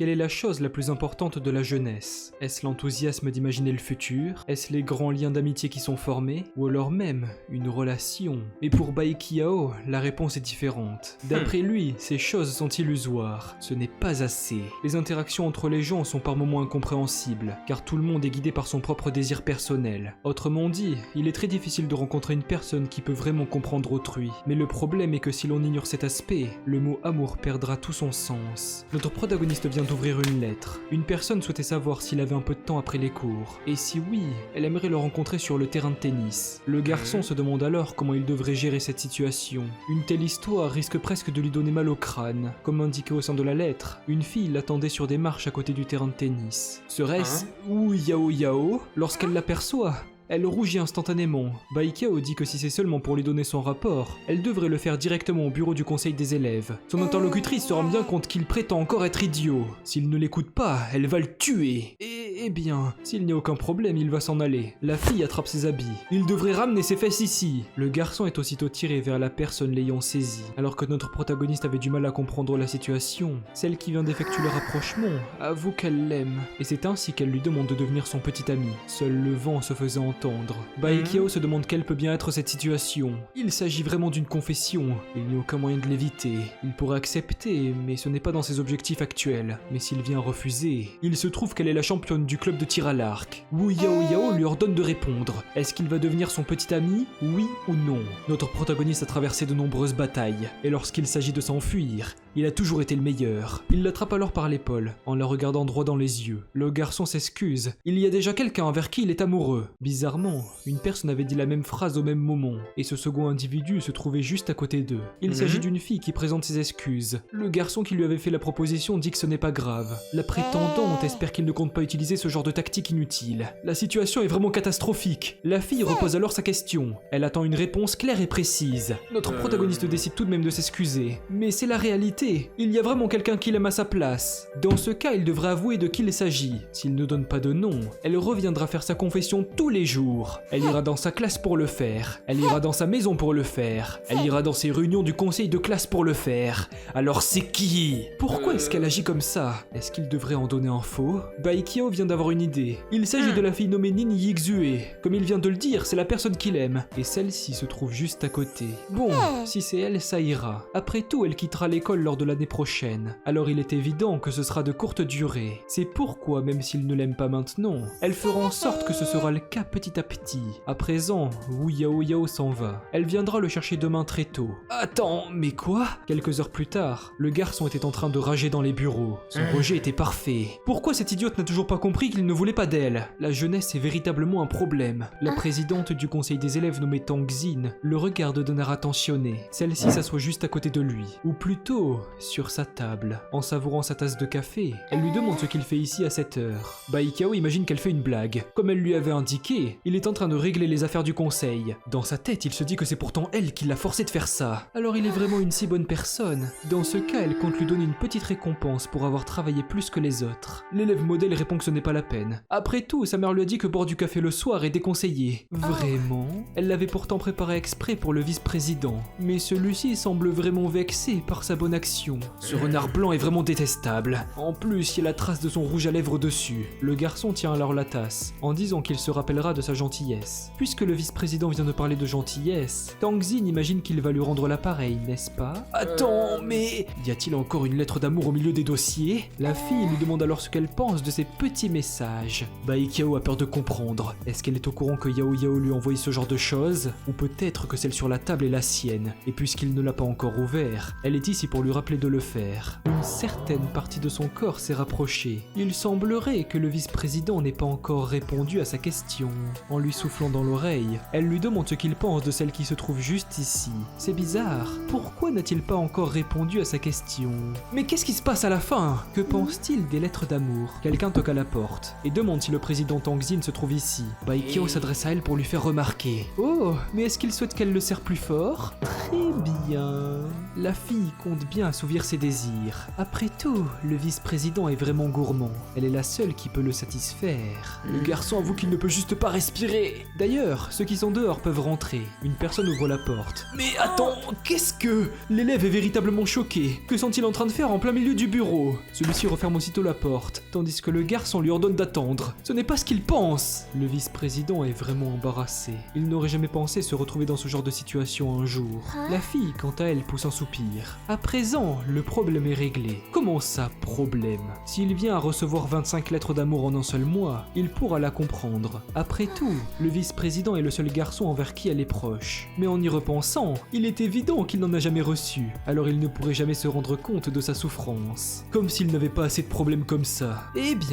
Quelle est la chose la plus importante de la jeunesse? Est-ce l'enthousiasme d'imaginer le futur? Est-ce les grands liens d'amitié qui sont formés? Ou alors même une relation? Et pour Baikiao, la réponse est différente. D'après lui, ces choses sont illusoires. Ce n'est pas assez. Les interactions entre les gens sont par moments incompréhensibles, car tout le monde est guidé par son propre désir personnel. Autrement dit, il est très difficile de rencontrer une personne qui peut vraiment comprendre autrui. Mais le problème est que si l'on ignore cet aspect, le mot amour perdra tout son sens. Notre protagoniste vient d'ouvrir une lettre. Une personne souhaitait savoir s'il avait un peu de temps après les cours. Et si oui, elle aimerait le rencontrer sur le terrain de tennis. Le garçon se demande alors comment il devrait gérer cette situation. Une telle histoire risque presque de lui donner mal au crâne. Comme indiqué au sein de la lettre, une fille l'attendait sur des marches à côté du terrain de tennis. Serait-ce Wu Yao Yao? Lorsqu'elle l'aperçoit, elle rougit instantanément. Baikiao dit que si c'est seulement pour lui donner son rapport, elle devrait le faire directement au bureau du conseil des élèves. Son interlocutrice se rend bien compte qu'il prétend encore être idiot. S'il ne l'écoute pas, elle va le tuer. Eh bien, s'il n'y a aucun problème, il va s'en aller. La fille attrape ses habits. Il devrait ramener ses fesses ici. Le garçon est aussitôt tiré vers la personne l'ayant saisi. Alors que notre protagoniste avait du mal à comprendre la situation, celle qui vient d'effectuer le rapprochement avoue qu'elle l'aime. Et c'est ainsi qu'elle lui demande de devenir son petit ami. Seul le vent se faisait entendre. Baikiao se demande quelle peut bien être cette situation. Il s'agit vraiment d'une confession. Il n'y a aucun moyen de l'éviter. Il pourrait accepter, mais ce n'est pas dans ses objectifs actuels. Mais s'il vient refuser, il se trouve qu'elle est la championne du club de tir à l'arc. Wu Yao Yao lui ordonne de répondre. Est-ce qu'il va devenir son petit ami? Oui ou non? Notre protagoniste a traversé de nombreuses batailles, et lorsqu'il s'agit de s'enfuir, il a toujours été le meilleur. Il l'attrape alors par l'épaule, en la regardant droit dans les yeux. Le garçon s'excuse. Il y a déjà quelqu'un envers qui il est amoureux. Bizarrement, une personne avait dit la même phrase au même moment, et ce second individu se trouvait juste à côté d'eux. Il s'agit d'une fille qui présente ses excuses. Le garçon qui lui avait fait la proposition dit que ce n'est pas grave. La prétendante espère qu'il ne compte pas utiliser ce genre de tactique inutile. La situation est vraiment catastrophique. La fille repose alors sa question. Elle attend une réponse claire et précise. Notre protagoniste décide tout de même de s'excuser. Mais c'est la réalité. Il y a vraiment quelqu'un qui l'aime à sa place. Dans ce cas, il devrait avouer de qui il s'agit. S'il ne donne pas de nom, elle reviendra faire sa confession tous les jours. Elle ira dans sa classe pour le faire. Elle ira dans sa maison pour le faire. Elle ira dans ses réunions du conseil de classe pour le faire. Alors c'est qui? Pourquoi est-ce qu'elle agit comme ça? Est-ce qu'il devrait en donner un faux? Baikiao vient d'avoir une idée. Il s'agit de la fille nommée Nin Yixue. Comme il vient de le dire, c'est la personne qu'il aime. Et celle-ci se trouve juste à côté. Bon, si c'est elle, ça ira. Après tout, elle quittera l'école lors de l'année prochaine. Alors il est évident que ce sera de courte durée. C'est pourquoi, même s'il ne l'aime pas maintenant, elle fera en sorte que ce sera le cas petit à petit. À présent, Wu Yao Yao s'en va. Elle viendra le chercher demain très tôt. Attends, mais quoi? Quelques heures plus tard, le garçon était en train de rager dans les bureaux. Son rejet était parfait. Pourquoi cette idiote n'a toujours pas compris qu'il ne voulait pas d'elle? La jeunesse est véritablement un problème. La présidente du conseil des élèves nommée Tang Xin le regarde d'un air attentionné. Celle-ci s'assoit juste à côté de lui, ou plutôt sur sa table. En savourant sa tasse de café, elle lui demande ce qu'il fait ici à cette heure. Baikiao imagine qu'elle fait une blague. Comme elle lui avait indiqué, il est en train de régler les affaires du conseil. Dans sa tête, il se dit que c'est pourtant elle qui l'a forcé de faire ça. Alors il est vraiment une si bonne personne. Dans ce cas, elle compte lui donner une petite récompense pour avoir travaillé plus que les autres. L'élève modèle répond que ce n'est pas la peine. Après tout, sa mère lui a dit que boire du café le soir est déconseillé. Vraiment? Elle l'avait pourtant préparé exprès pour le vice-président. Mais celui-ci semble vraiment vexé par sa bonne action. Ce renard blanc est vraiment détestable. En plus, il y a la trace de son rouge à lèvres dessus. Le garçon tient alors la tasse, en disant qu'il se rappellera de sa gentillesse. Puisque le vice-président vient de parler de gentillesse, Tang Xin imagine qu'il va lui rendre l'appareil, n'est-ce pas? Attends, mais... y a-t-il encore une lettre d'amour au milieu des dossiers? La fille lui demande alors ce qu'elle pense de ces petits messages. Baikiao a peur de comprendre. Est-ce qu'elle est au courant que Yao Yao lui a envoyé ce genre de choses? Ou peut-être que celle sur la table est la sienne, et puisqu'il ne l'a pas encore ouvert, elle est ici pour lui rappeler de le faire. Une certaine partie de son corps s'est rapprochée. Il semblerait que le vice-président n'ait pas encore répondu à sa question. En lui soufflant dans l'oreille, elle lui demande ce qu'il pense de celle qui se trouve juste ici. C'est bizarre. Pourquoi n'a-t-il pas encore répondu à sa question? Mais qu'est-ce qui se passe à la fin? Que pense-t-il des lettres d'amour? Quelqu'un toque à la porte. porte et demande si le président Tang Xin se trouve ici. Baikiao s'adresse à elle pour lui faire remarquer. Oh, mais est-ce qu'il souhaite qu'elle le serre plus fort? Très bien. La fille compte bien assouvir ses désirs. Après tout, le vice-président est vraiment gourmand. Elle est la seule qui peut le satisfaire. Le garçon avoue qu'il ne peut juste pas respirer. D'ailleurs, ceux qui sont dehors peuvent rentrer. Une personne ouvre la porte. Mais attends, qu'est-ce que... L'élève est véritablement choqué. Que sont-ils en train de faire en plein milieu du bureau? Celui-ci referme aussitôt la porte, tandis que le garçon lui ordonne d'attendre. Ce n'est pas ce qu'il pense. Le vice-président est vraiment embarrassé. Il n'aurait jamais pensé se retrouver dans ce genre de situation un jour. La fille, quant à elle, pousse un soupir. À présent, le problème est réglé. Comment ça, problème? S'il vient à recevoir 25 lettres d'amour en un seul mois, il pourra la comprendre. Après tout, le vice-président est le seul garçon envers qui elle est proche. Mais en y repensant, il est évident qu'il n'en a jamais reçu, alors il ne pourrait jamais se rendre compte de sa souffrance. Comme s'il n'avait pas assez de problèmes comme ça. Eh bien.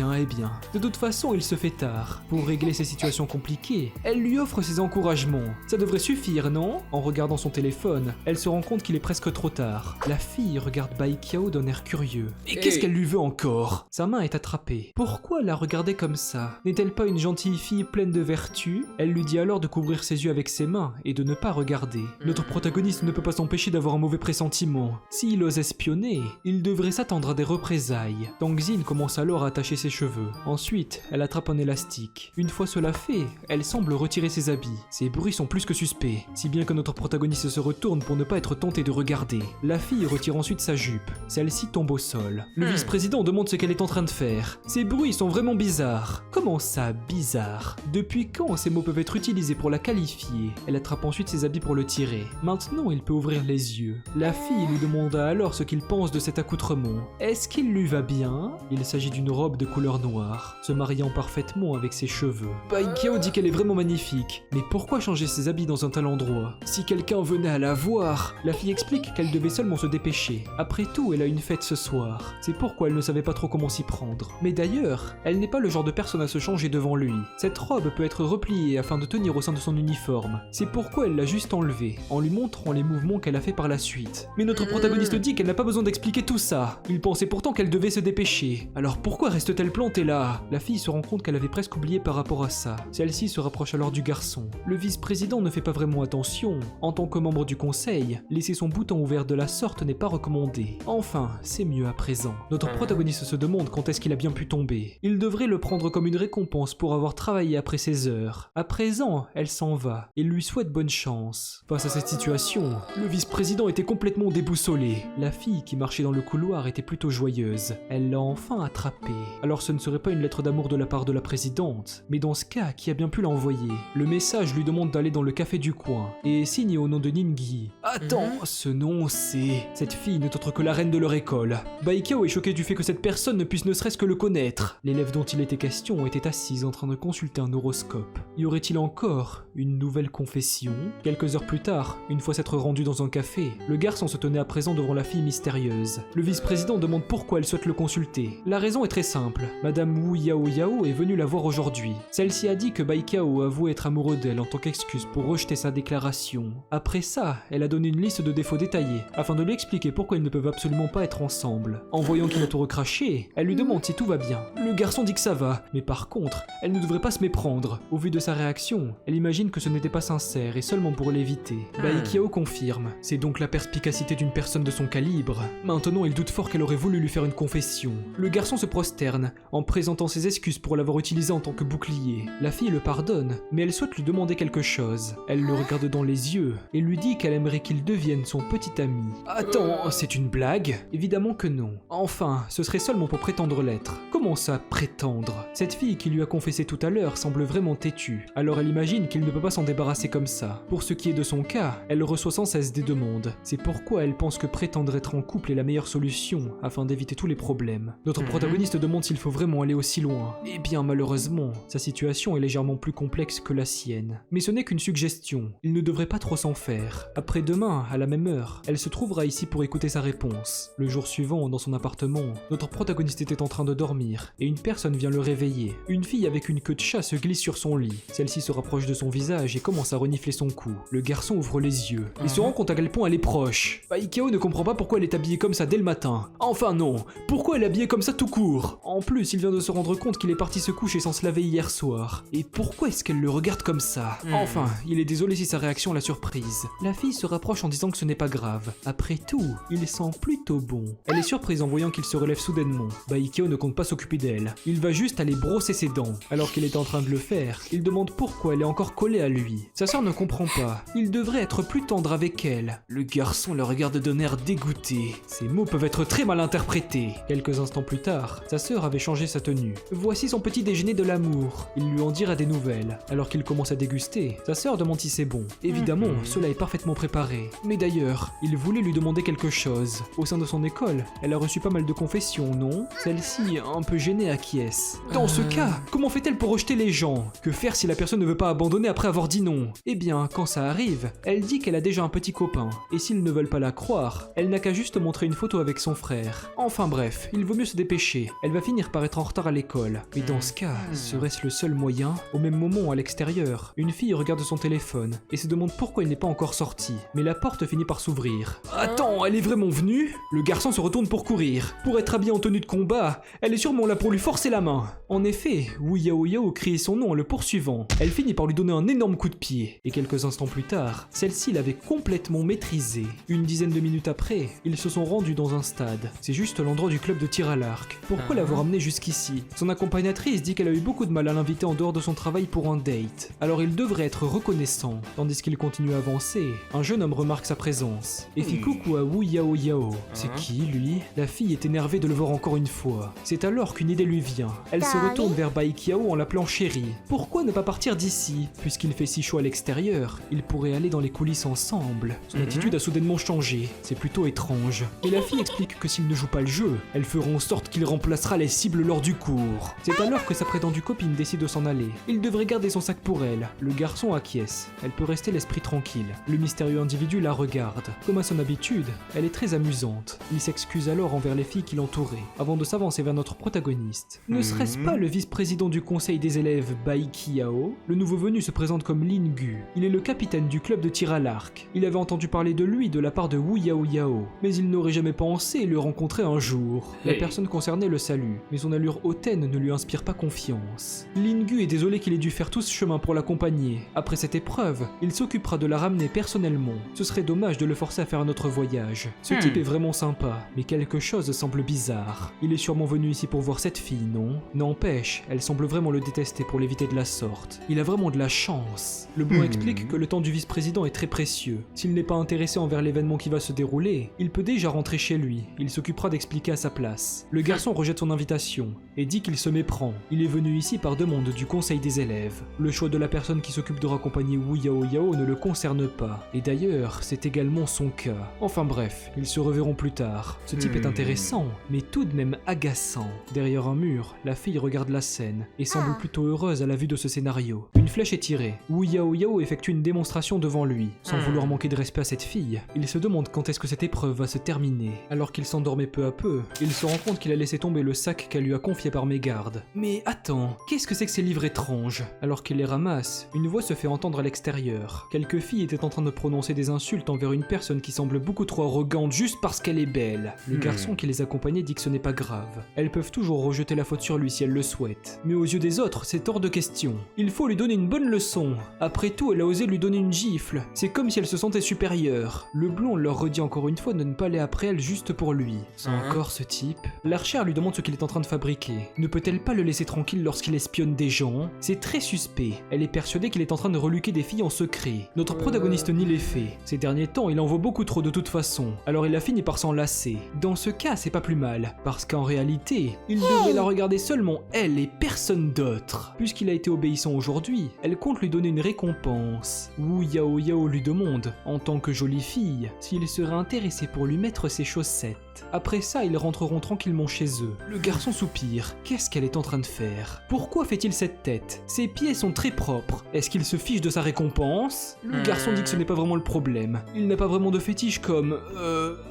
De toute façon, il se fait tard. Pour régler ces situations compliquées, elle lui offre ses encouragements. Ça devrait suffire, non? En regardant son téléphone, elle se rend compte qu'il est presque trop tard. La fille regarde Baikiao d'un air curieux. Et qu'est-ce qu'elle lui veut encore? Sa main est attrapée. Pourquoi la regarder comme ça? N'est-elle pas une gentille fille pleine de vertu? Elle lui dit alors de couvrir ses yeux avec ses mains et de ne pas regarder. Notre protagoniste ne peut pas s'empêcher d'avoir un mauvais pressentiment. S'il ose espionner, il devrait s'attendre à des représailles. Tang Xin commence alors à attacher ses cheveux. Ensuite, elle attrape un élastique. Une fois cela fait, elle semble retirer ses habits. Ces bruits sont plus que suspects, si bien que notre protagoniste se retourne pour ne pas être tenté de regarder. La fille retire ensuite sa jupe. Celle-ci tombe au sol. Le vice-président demande ce qu'elle est en train de faire. Ces bruits sont vraiment bizarres. Comment ça, bizarre? Depuis quand ces mots peuvent être utilisés pour la qualifier? Elle attrape ensuite ses habits pour le tirer. Maintenant, il peut ouvrir les yeux. La fille lui demanda alors ce qu'il pense de cet accoutrement. Est-ce qu'il lui va bien? Il s'agit d'une robe de couleur noire, se mariant parfaitement avec ses cheveux. Baikiao dit qu'elle est vraiment magnifique. Mais pourquoi changer ses habits dans un tel endroit? Si quelqu'un venait à la voir... La fille explique qu'elle devait seulement se dépêcher. Après tout, elle a une fête ce soir. C'est pourquoi elle ne savait pas trop comment s'y prendre. Mais d'ailleurs, elle n'est pas le genre de personne à se changer devant lui. Cette robe peut être repliée afin de tenir au sein de son uniforme. C'est pourquoi elle l'a juste enlevée, en lui montrant les mouvements qu'elle a fait par la suite. Mais notre protagoniste dit qu'elle n'a pas besoin d'expliquer tout ça. Il pensait pourtant qu'elle devait se dépêcher. Alors pourquoi reste-t-elle plantée là? La fille se rend compte qu'elle avait presque oublié par rapport à ça. Celle-ci se rapproche alors du garçon. Le vice-président ne fait pas vraiment attention. En tant que membre du conseil, laisser son bouton ouvert de la sorte n'est pas recommandé. Enfin, c'est mieux à présent. Notre protagoniste se demande quand est-ce qu'il a bien pu tomber. Il devrait le prendre comme une récompense pour avoir travaillé après ses heures. À présent, elle s'en va. Il lui souhaite bonne chance. Face à cette situation, le vice-président était complètement déboussolé. La fille qui marchait dans le couloir était plutôt joyeuse. Elle l'a enfin attrapé. Alors ce ne serait pas une lettre d'amour de la part de la présidente, mais dans ce cas, qui a bien pu l'envoyer? Le message lui demande d'aller dans le café du coin et est signé au nom de Ningyi. Attends, ce nom c'est... Cette fille n'est autre que la reine de leur école. Baikiao est choqué du fait que cette personne ne puisse ne serait-ce que le connaître. L'élève dont il était question était assise en train de consulter un horoscope. Y aurait-il encore une nouvelle confession? Quelques heures plus tard, une fois s'être rendu dans un café, le garçon se tenait à présent devant la fille mystérieuse. Le vice-président demande pourquoi elle souhaite le consulter. La raison est très simple. Madame Wu Yao Yao est venue la voir aujourd'hui. Celle-ci a dit que Baikiao avouait être amoureux d'elle en tant qu'excuse pour rejeter sa déclaration. Après ça, elle a donné une liste de défauts détaillés, afin de lui expliquer pourquoi ils ne peuvent absolument pas être ensemble. En voyant qu'il a tout recraché, elle lui demande si tout va bien. Le garçon dit que ça va, mais par contre, elle ne devrait pas se méprendre. Au vu de sa réaction, elle imagine que ce n'était pas sincère et seulement pour l'éviter. Baikiao confirme. C'est donc la perspicacité d'une personne de son calibre. Maintenant, il doute fort qu'elle aurait voulu lui faire une confession. Le garçon se prosterne, en présentant ses excuses pour l'avoir utilisé en tant que bouclier. La fille le pardonne, mais elle souhaite lui demander quelque chose. Elle le regarde dans les yeux et lui dit qu'elle aimerait qu'il devienne son petit ami. Attends, c'est une blague? Évidemment que non. Enfin, ce serait seulement pour prétendre l'être. Comment ça, prétendre? Cette fille qui lui a confessé tout à l'heure semble vraiment têtue, alors elle imagine qu'il ne peut pas s'en débarrasser comme ça. Pour ce qui est de son cas, elle reçoit sans cesse des demandes. C'est pourquoi elle pense que prétendre être en couple est la meilleure solution, afin d'éviter tous les problèmes. Notre protagoniste demande s'il faut vraiment aller aussi loin. Eh bien malheureusement, sa situation est légèrement plus complexe que la sienne. Mais ce n'est qu'une suggestion, il ne devrait pas trop s'en faire. Après-demain, à la même heure, elle se trouvera ici pour écouter sa réponse. Le jour suivant, dans son appartement, notre protagoniste était en train de dormir, et une personne vient le réveiller. Une fille avec une queue de chat se glisse sur son lit. Celle-ci se rapproche de son visage et commence à renifler son cou. Le garçon ouvre les yeux. Il se rend compte à quel point elle est proche. Baikiao ne comprend pas pourquoi elle est habillée comme ça dès le matin. Enfin non, pourquoi elle est habillée comme ça tout court? En plus, il vient de de se rendre compte qu'il est parti se coucher sans se laver hier soir. Et pourquoi est-ce qu'elle le regarde comme ça? Enfin, il est désolé si sa réaction l'a surprise. La fille se rapproche en disant que ce n'est pas grave. Après tout, il sent plutôt bon. Elle est surprise en voyant qu'il se relève soudainement. Baikyo ne compte pas s'occuper d'elle. Il va juste aller brosser ses dents. Alors qu'il est en train de le faire, il demande pourquoi elle est encore collée à lui. Sa sœur ne comprend pas. Il devrait être plus tendre avec elle. Le garçon la regarde d'un air dégoûté. Ces mots peuvent être très mal interprétés. Quelques instants plus tard, sa sœur avait changé sa tenue. Voici son petit déjeuner de l'amour. Il lui en dira des nouvelles. Alors qu'il commence à déguster, sa sœur demande si c'est bon. Évidemment, cela est parfaitement préparé. Mais d'ailleurs, il voulait lui demander quelque chose. Au sein de son école, elle a reçu pas mal de confessions, non? Celle-ci, un peu gênée, acquiesce. Dans ce cas, comment fait-elle pour rejeter les gens? Que faire si la personne ne veut pas abandonner après avoir dit non? Eh bien, quand ça arrive, elle dit qu'elle a déjà un petit copain. Et s'ils ne veulent pas la croire, elle n'a qu'à juste montrer une photo avec son frère. Enfin bref, il vaut mieux se dépêcher. Elle va finir par être en retard à l'école. Mais dans ce cas, serait-ce le seul moyen? Au même moment, à l'extérieur, une fille regarde son téléphone et se demande pourquoi il n'est pas encore sorti. Mais la porte finit par s'ouvrir. Attends, elle est vraiment venue? Le garçon se retourne pour courir. Pour être habillée en tenue de combat, elle est sûrement là pour lui forcer la main. En effet, Wu Yao Yao crie son nom en le poursuivant. Elle finit par lui donner un énorme coup de pied. Et quelques instants plus tard, celle-ci l'avait complètement maîtrisé. Une dizaine de minutes après, ils se sont rendus dans un stade. C'est juste l'endroit du club de tir à l'arc. Pourquoi l'avoir amené jusqu'ici? Son accompagnatrice dit qu'elle a eu beaucoup de mal à l'inviter en dehors de son travail pour un date. Alors il devrait être reconnaissant. Tandis qu'il continue à avancer, un jeune homme remarque sa présence et fit coucou à Wu Yao Yao. C'est qui, lui? La fille est énervée de le voir encore une fois. C'est alors qu'une idée lui vient. Elle se retourne vers Baikyo en l'appelant chérie. Pourquoi ne pas partir d'ici? Puisqu'il fait si chaud à l'extérieur, ils pourraient aller dans les coulisses ensemble. Son attitude a soudainement changé. C'est plutôt étrange. Et la fille explique que s'il ne joue pas le jeu, elle fera en sorte qu'il remplacera les cibles lors du cours. C'est alors que sa prétendue copine décide de s'en aller. Il devrait garder son sac pour elle. Le garçon acquiesce. Elle peut rester l'esprit tranquille. Le mystérieux individu la regarde. Comme à son habitude, elle est très amusante. Il s'excuse alors envers les filles qui l'entouraient, avant de s'avancer vers notre protagoniste. Ne serait-ce pas le vice-président du conseil des élèves Baikyo? Le nouveau venu se présente comme Lin Gu. Il est le capitaine du club de tir à l'arc. Il avait entendu parler de lui de la part de Wu Yao Yao, mais il n'aurait jamais pensé le rencontrer un jour. La personne concernée le salue, mais son allure hautaine ne lui inspire pas confiance. Lin Gu est désolé qu'il ait dû faire tout ce chemin pour l'accompagner. Après cette épreuve, il s'occupera de la ramener personnellement. Ce serait dommage de le forcer à faire un autre voyage. Ce type est vraiment sympa, mais quelque chose semble bizarre. Il est sûrement venu ici pour voir cette fille, non? N'empêche, elle semble vraiment le détester pour l'éviter de la sorte. Il a vraiment de la chance. Le bon explique que le temps du vice-président est très précieux. S'il n'est pas intéressé envers l'événement qui va se dérouler, il peut déjà rentrer chez lui. Il s'occupera d'expliquer à sa place. Le garçon rejette son invitation et dit qu'il se méprend. Il est venu ici par demande du conseil des élèves. Le choix de la personne qui s'occupe de raccompagner Wu Yao Yao ne le concerne pas. Et d'ailleurs, c'est également son cas. Enfin bref, ils se reverront plus tard. Ce type est intéressant, mais tout de même agaçant. Derrière un mur, la fille regarde la scène et semble plutôt heureuse à la vue de ce scénario. Une flèche est tirée. Wu Yao Yao effectue une démonstration devant lui. Sans vouloir manquer de respect à cette fille, il se demande quand est-ce que cette épreuve va se terminer. Alors qu'il s'endormait peu à peu, il se rend compte qu'il a laissé tomber le sac qu'elle lui a confié par mégarde. Mais attends, qu'est-ce que c'est que ces livres étranges? Alors qu'il les ramasse, une voix se fait entendre à l'extérieur. Quelques filles étaient en train de prononcer des insultes envers une personne qui semble beaucoup trop arrogante juste parce qu'elle est belle. Le garçon qui les accompagnait dit que ce n'est pas grave. Elles peuvent toujours rejeter la faute sur lui si elles le souhaitent. Mais aux yeux des autres, c'est hors de question. Il faut lui donner une bonne leçon. Après tout, elle a osé lui donner une gifle. C'est comme si elle se sentait supérieure. Le blond leur redit encore une fois de ne pas aller après elle juste pour lui. C'est encore ce type. L'archère lui demande ce qu'il est en train de fabriquer. Ne peut-elle pas le laisser tranquille lorsqu'il espionne des gens? C'est très suspect. Elle est persuadée qu'il est en train de reluquer des filles en secret. Notre protagoniste nie les faits. Ces derniers temps, il en vaut beaucoup trop de toute façon. Alors il a fini par s'en lasser. Dans ce cas, c'est pas plus mal. Parce qu'en réalité, il devrait la regarder seulement elle et personne d'autre. Puisqu'il a été obéissant aujourd'hui, elle compte lui donner une récompense. Wu Yao Yao lui demande, en tant que jolie fille, s'il serait intéressé pour lui mettre ses chaussettes. Après ça, ils rentreront tranquillement chez eux. Le garçon soupire. Qu'est-ce qu'elle est en train de faire? Pourquoi fait-il cette tête? Ses pieds sont très propres. Est-ce qu'il se fiche de sa récompense? Le garçon dit que ce n'est pas vraiment le problème. Il n'a pas vraiment de fétiche comme...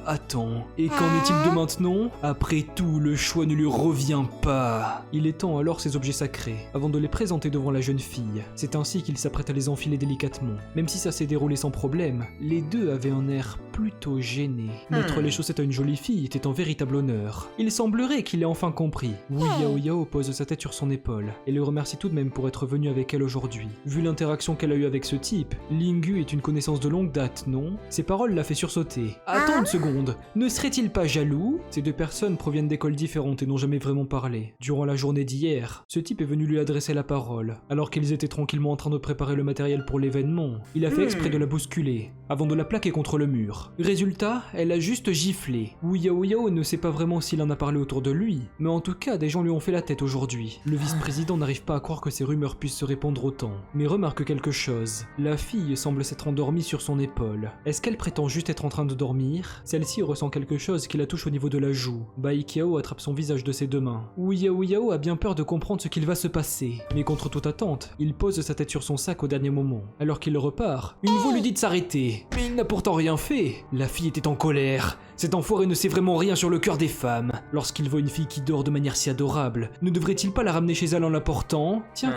Attends. Et qu'en est-il de maintenant? Après tout, le choix ne lui revient pas. Il étend alors ses objets sacrés, avant de les présenter devant la jeune fille. C'est ainsi qu'il s'apprête à les enfiler délicatement. Même si ça s'est déroulé sans problème, les deux avaient un air plutôt gêné. Mettre les chaussettes à une jolie fille fille était un véritable honneur. Il semblerait qu'il ait enfin compris. Wu Yao Yao pose sa tête sur son épaule et le remercie tout de même pour être venu avec elle aujourd'hui. Vu l'interaction qu'elle a eue avec ce type, Lingu est une connaissance de longue date, non? Ses paroles l'a fait sursauter. Attends une seconde, ne serait-il pas jaloux? Ces deux personnes proviennent d'écoles différentes et n'ont jamais vraiment parlé. Durant la journée d'hier, ce type est venu lui adresser la parole. Alors qu'ils étaient tranquillement en train de préparer le matériel pour l'événement, il a fait exprès de la bousculer, avant de la plaquer contre le mur. Résultat, elle a juste giflé. Wu Yao Yao ne sait pas vraiment s'il en a parlé autour de lui, mais en tout cas, des gens lui ont fait la tête aujourd'hui. Le vice-président n'arrive pas à croire que ces rumeurs puissent se répandre autant, mais remarque quelque chose. La fille semble s'être endormie sur son épaule. Est-ce qu'elle prétend juste être en train de dormir? Celle-ci ressent quelque chose qui la touche au niveau de la joue. Bai Qiao attrape son visage de ses deux mains. Wu Yao Yao a bien peur de comprendre ce qu'il va se passer, mais contre toute attente, il pose sa tête sur son sac au dernier moment. Alors qu'il repart, une voix lui dit de s'arrêter, mais il n'a pourtant rien fait. La fille était en colère. Cet enfoiré ne sait vraiment rien sur le cœur des femmes. Lorsqu'il voit une fille qui dort de manière si adorable, ne devrait-il pas la ramener chez elle en la portant? Tiens,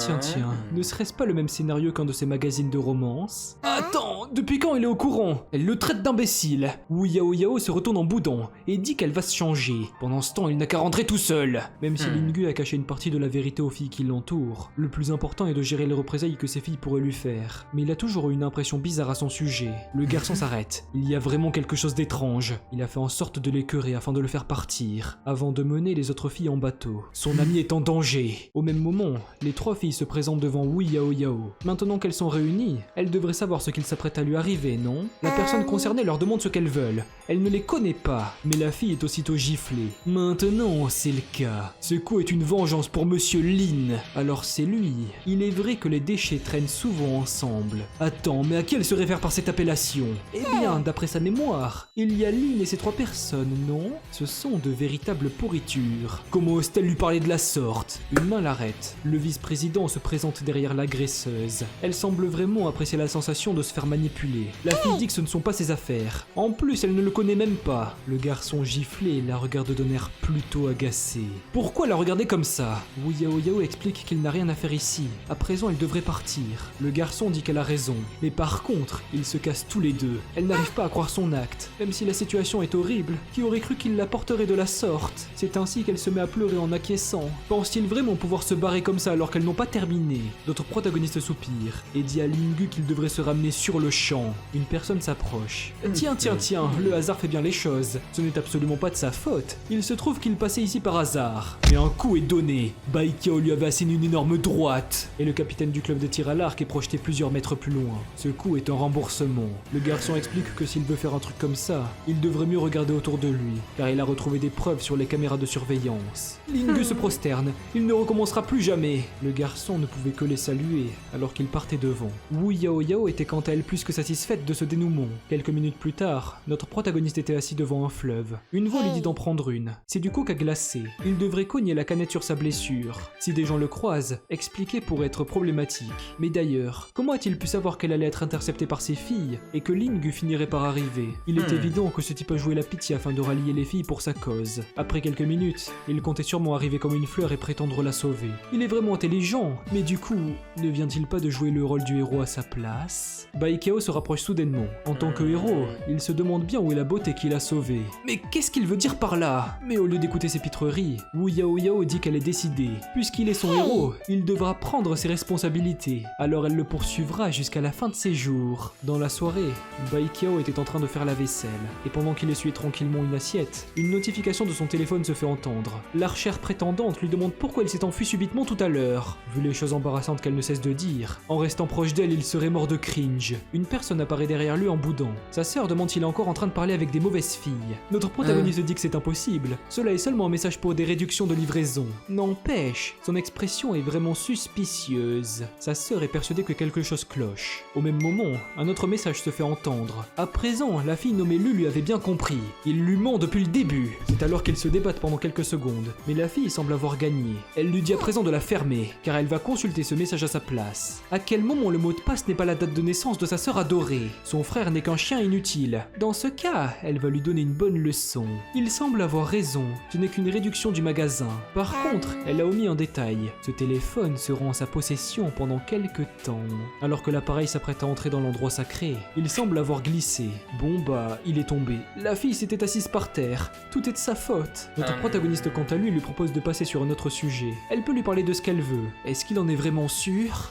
ne serait-ce pas le même scénario qu'un de ces magazines de romance? Attends, depuis quand elle est au courant? Elle le traite d'imbécile. Wu Yao Yao se retourne en boudant et dit qu'elle va se changer. Pendant ce temps, il n'a qu'à rentrer tout seul. Même si Lingu a caché une partie de la vérité aux filles qui l'entourent, le plus important est de gérer les représailles que ces filles pourraient lui faire. Mais il a toujours eu une impression bizarre à son sujet. Le garçon s'arrête. Il y a vraiment quelque chose d'étrange. Il a fait en sorte de l'écœurer afin de le faire partir, avant de mener les autres filles en bateau. Son ami est en danger. Au même moment, les trois filles se présentent devant Wu Yao Yao. Maintenant qu'elles sont réunies, elles devraient savoir ce qu'il s'apprête à lui arriver, non? La personne concernée leur demande ce qu'elles veulent. Elle ne les connaît pas, mais la fille est aussitôt giflée. Maintenant, c'est le cas. Ce coup est une vengeance pour Monsieur Lin. Alors c'est lui. Il est vrai que les déchets traînent souvent ensemble. Attends, mais à qui elle se réfère par cette appellation? Eh bien, d'après sa mémoire, il y a Lin et ses trois personnes, non? Ce sont de véritables pourritures. Comment ose-t-elle lui parler de la sorte? Une main l'arrête. Le vice-président se présente derrière l'agresseuse. Elle semble vraiment apprécier la sensation de se faire manipuler. La fille dit que ce ne sont pas ses affaires. En plus, elle ne le connaît même pas. Le garçon giflé la regarde d'un air plutôt agacé. Pourquoi la regarder comme ça? Wu Yao Yao explique qu'il n'a rien à faire ici. À présent, elle devrait partir. Le garçon dit qu'elle a raison. Mais par contre, ils se cassent tous les deux. Elle n'arrive pas à croire son acte. Même si la situation est horrible, qui aurait cru qu'il la porterait de la sorte? C'est ainsi qu'elle se met à pleurer en acquiesçant. Pense-t-il vraiment pouvoir se barrer comme ça alors qu'elles n'ont pas terminé? D'autres protagonistes soupirent et dit à Lingu qu'il devrait se ramener sur le champ. Une personne s'approche. Tiens, le hasard fait bien les choses. Ce n'est absolument pas de sa faute. Il se trouve qu'il passait ici par hasard. Mais un coup est donné. Bai Qiao lui avait asséné une énorme droite. Et le capitaine du club de tir à l'arc est projeté plusieurs mètres plus loin. Ce coup est un remboursement. Le garçon explique que s'il veut faire un truc comme ça, il devrait mieux regarder autour de lui, car il a retrouvé des preuves sur les caméras de surveillance. Lingu se prosterne. Il ne recommencera plus jamais. Le garçon ne pouvait que les saluer, alors qu'il partait devant. Wu Yao Yao était quant à elle plus que satisfaite de ce dénouement. Quelques minutes plus tard, notre protagoniste était assis devant un fleuve. Une voix lui dit d'en prendre une. C'est du coke à glacer. Il devrait cogner la canette sur sa blessure. Si des gens le croisent, expliquer pourrait être problématique. Mais d'ailleurs, comment a-t-il pu savoir qu'elle allait être interceptée par ses filles et que Lingu finirait par arriver? Il est évident que ce type a joué la pitié afin de rallier les filles pour sa cause. Après quelques minutes, il comptait sûrement arriver comme une fleur et prétendre la sauver. Il est vraiment intelligent, mais du coup, ne vient-il pas de jouer le rôle du héros à sa place? Bai Qiao se rapproche soudainement. En tant que héros, il se demande bien où est la beauté qu'il a sauvée. Mais qu'est-ce qu'il veut dire par là? Mais au lieu d'écouter ses pitreries, Wu Yao Yao dit qu'elle est décidée. Puisqu'il est son héros, il devra prendre ses responsabilités. Alors elle le poursuivra jusqu'à la fin de ses jours. Dans la soirée, Bai Qiao était en train de faire la vaisselle. Et pendant qu'il essuyait tranquillement une assiette, une notification de son téléphone se fait entendre. L'archère prétendante lui demande pourquoi il s'est enfui subitement tout à l'heure. Vu les choses embarrassantes qu'elle ne cesse de dire, en restant proche d'elle, il serait mort de cringe. Une personne apparaît derrière lui en boudant. Sa sœur demande s'il est encore en train de parler avec des mauvaises filles. Notre protagoniste dit que c'est impossible. Cela est seulement un message pour des réductions de livraison. N'empêche, son expression est vraiment suspicieuse. Sa sœur est persuadée que quelque chose cloche. Au même moment, un autre message se fait entendre. À présent, la fille nommée Lu lui avait bien compris. Il lui ment depuis le début. C'est alors qu'ils se débattent pendant quelques secondes. Mais la fille semble avoir gagné. Elle lui dit à présent de la fermer, car elle va consulter ce message à sa place. À quel moment le mot de passe n'est pas la date de naissance de sa sœur adorée? Son frère n'est qu'un chien inutile. Dans ce cas, elle va lui donner une bonne leçon. Il semble avoir raison. Ce n'est qu'une réduction du magasin. Par contre, elle a omis un détail. Ce téléphone sera en sa possession pendant quelques temps. Alors que l'appareil s'apprête à entrer dans l'endroit sacré, il semble avoir glissé. Bon bah, il est tombé. La fille s'était assise assise par terre. Tout est de sa faute. Notre protagoniste, quant à lui propose de passer sur un autre sujet. Elle peut lui parler de ce qu'elle veut. Est-ce qu'il en est vraiment sûr?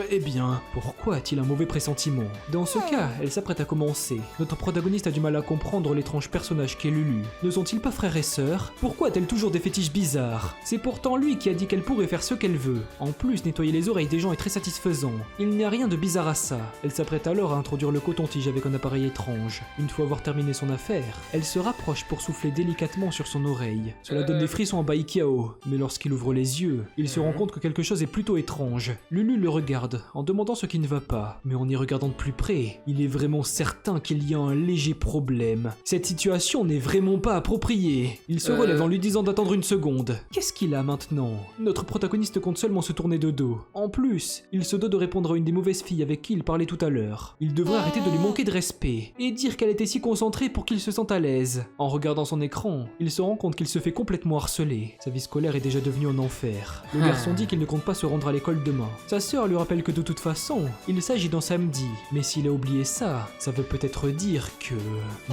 Eh bien, pourquoi a-t-il un mauvais pressentiment? Dans ce cas, elle s'apprête à commencer. Notre protagoniste a du mal à comprendre l'étrange personnage qu'est Lulu. Ne sont-ils pas frères et sœurs? Pourquoi a-t-elle toujours des fétiches bizarres? C'est pourtant lui qui a dit qu'elle pourrait faire ce qu'elle veut. En plus, nettoyer les oreilles des gens est très satisfaisant. Il n'y a rien de bizarre à ça. Elle s'apprête alors à introduire le coton-tige avec un appareil étrange. Une fois avoir terminé son affaire, elle se rapproche pour souffler délicatement sur son oreille. Cela donne des frissons à Baekiao, mais lorsqu'il ouvre les yeux, il se rend compte que quelque chose est plutôt étrange. Lulu le regarde, en demandant ce qui ne va pas. Mais en y regardant de plus près, il est vraiment certain qu'il y a un léger problème. Cette situation n'est vraiment pas appropriée. Il se relève en lui disant d'attendre une seconde. Qu'est-ce qu'il a maintenant? Notre protagoniste compte seulement se tourner de dos. En plus, il se doit de répondre à une des mauvaises filles avec qui il parlait tout à l'heure. Il devrait arrêter de lui manquer de respect et dire qu'elle était si concentrée pour qu'il se sente à l'aise. En regardant son écran, il se rend compte qu'il se fait complètement harceler. Sa vie scolaire est déjà devenue un enfer. Le garçon dit qu'il ne compte pas se rendre à l'école demain. Sa sœur lui rappelle que de toute façon, il s'agit d'un samedi. Mais s'il a oublié ça, ça veut peut-être dire que...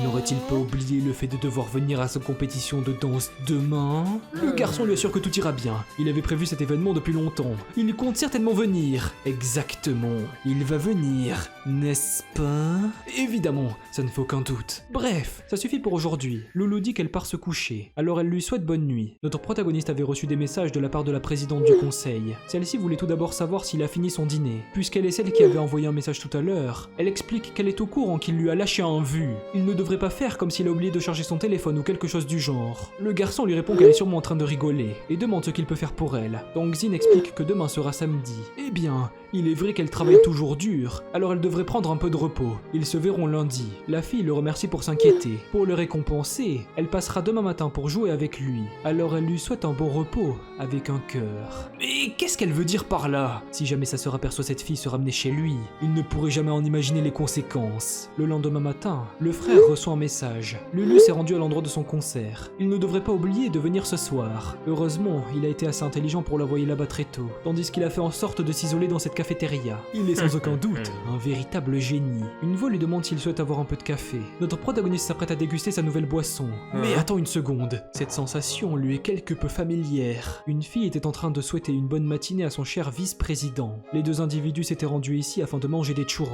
N'aurait-il pas oublié le fait de devoir venir à sa compétition de danse demain? Le garçon lui assure que tout ira bien. Il avait prévu cet événement depuis longtemps. Il compte certainement venir. Exactement. Il va venir, n'est-ce pas? Évidemment, ça ne fait aucun doute. Bref, ça suffit pour aujourd'hui. Loulou dit qu'elle part se coucher. Alors elle lui souhaite bonne nuit. Notre protagoniste avait reçu des messages de la part de la présidente du conseil. Celle-ci voulait tout d'abord savoir s'il a fini son dîner. Puisqu'elle est celle qui avait envoyé un message tout à l'heure, elle explique qu'elle est au courant qu'il lui a lâché un vu. Il ne devrait pas faire comme s'il a oublié de charger son téléphone ou quelque chose du genre. Le garçon lui répond qu'elle est sûrement en train de rigoler et demande ce qu'il peut faire pour elle. Donc Xin explique que demain sera samedi. Eh bien, il est vrai qu'elle travaille toujours dur, alors elle devrait prendre un peu de repos. Ils se verront lundi. La fille le remercie pour s'inquiéter. Pour le récompenser, elle passera demain matin pour jouer avec lui. Alors elle lui souhaite un bon repos, avec un cœur. Mais qu'est-ce qu'elle veut dire par là? Si jamais sa sœur aperçoit cette fille se ramener chez lui, il ne pourrait jamais en imaginer les conséquences. Le lendemain matin, le frère reçoit un message. Lulu s'est rendu à l'endroit de son concert. Il ne devrait pas oublier de venir ce soir. Heureusement, il a été assez intelligent pour l'envoyer là-bas très tôt, tandis qu'il a fait en sorte de s'isoler dans cette cafétéria. Il est sans aucun doute un véritable génie. Une voix lui demande s'il souhaite avoir un peu de café. Notre protagoniste s'apprête à déguster sa nouvelle boisson. Mais attends une seconde, cette sensation lui est quelque peu familière. Une fille était en train de souhaiter une bonne matinée à son cher vice-président. Les deux individus s'étaient rendus ici afin de manger des churros.